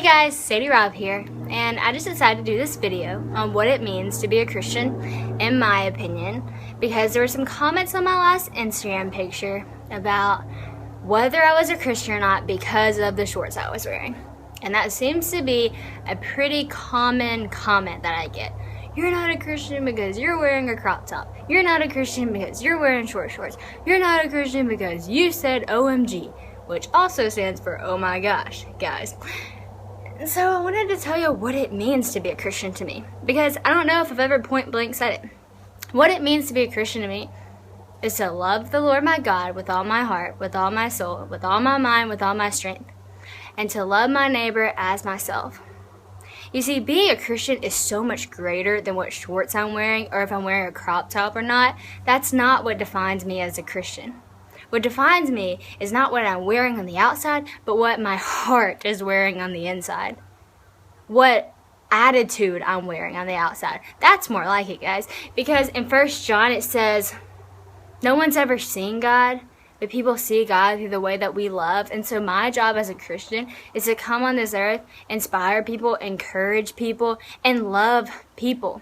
guys, Sadie Rob here, and I just decided to do this video on what it means to be a Christian, in my opinion, because there were some comments on my last Instagram picture about whether I was a Christian or not because of the shorts I was wearing. And that seems to be a pretty common comment that I get. You're not a Christian because you're wearing a crop top. You're not a Christian because you're wearing short shorts. You're not a Christian because you said OMG, which also stands for oh my gosh, guys. So I wanted to tell you what it means to be a Christian to me, because I don't know if I've ever point blank said it. What it means to be a Christian to me is to love the Lord my God with all my heart, with all my soul, with all my mind, with all my strength, and to love my neighbor as myself. You see, being a Christian is so much greater than what shorts I'm wearing or if I'm wearing a crop top or not. That's not what defines me as a Christian. What defines me is not what I'm wearing on the outside, but what my heart is wearing on the inside. What attitude I'm wearing on the outside. That's more like it, guys. Because in 1 John it says, no one's ever seen God, but people see God through the way that we love. And so my job as a Christian is to come on this earth, inspire people, encourage people, and love people.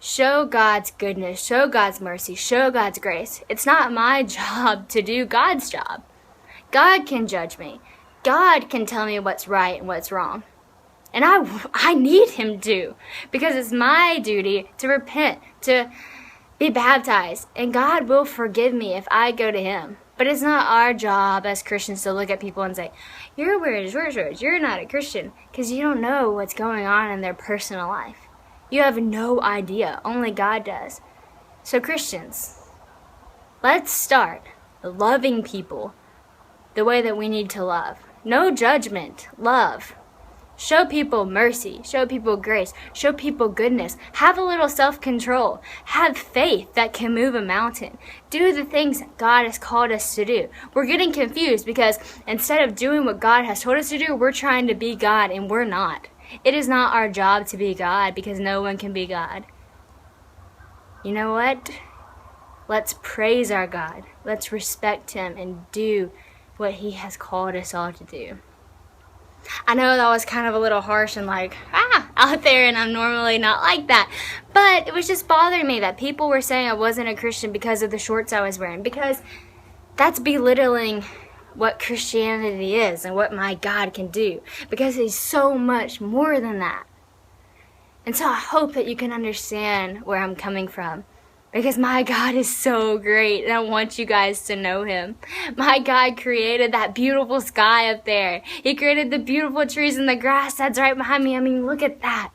Show God's goodness, show God's mercy, show God's grace. It's not my job to do God's job. God can judge me. God can tell me what's right and what's wrong. And I need Him to, because it's my duty to repent, to be baptized. And God will forgive me if I go to Him. But it's not our job as Christians to look at people and say, you're wearing short shorts, you're not a Christian, because you don't know what's going on in their personal life. You have no idea. Only God does. So Christians, let's start loving people the way that we need to love. No judgment. Love. Show people mercy. Show people grace. Show people goodness. Have a little self-control. Have faith that can move a mountain. Do the things that God has called us to do. We're getting confused because instead of doing what God has told us to do, we're trying to be God, and we're not. It is not our job to be God, because no one can be God. You know what? Let's praise our God. Let's respect Him and do what He has called us all to do. I know that was kind of a little harsh and out there, and I'm normally not like that. But it was just bothering me that people were saying I wasn't a Christian because of the shorts I was wearing, because that's belittling what Christianity is and what my God can do, because He's so much more than that. And so I hope that you can understand where I'm coming from, because my God is so great, and I want you guys to know Him. My God created that beautiful sky up there. He created the beautiful trees and the grass that's right behind me. I mean, look at that.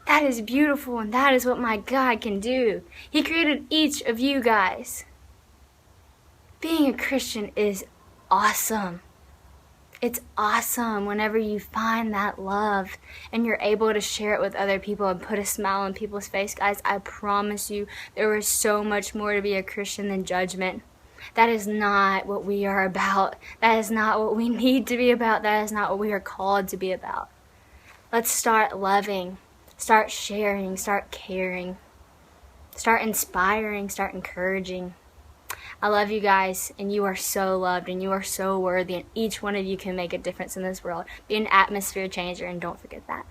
That is beautiful, and that is what my God can do. He created each of you guys. Being a Christian is awesome. It's awesome whenever you find that love and you're able to share it with other people and put a smile on people's face. Guys, I promise you there is so much more to be a Christian than judgment. That is not what we are about. That is not what we need to be about. That is not what we are called to be about. Let's start loving, start sharing, start caring, start inspiring, start encouraging. I love you guys, and you are so loved, and you are so worthy, and each one of you can make a difference in this world. Be an atmosphere changer, and don't forget that.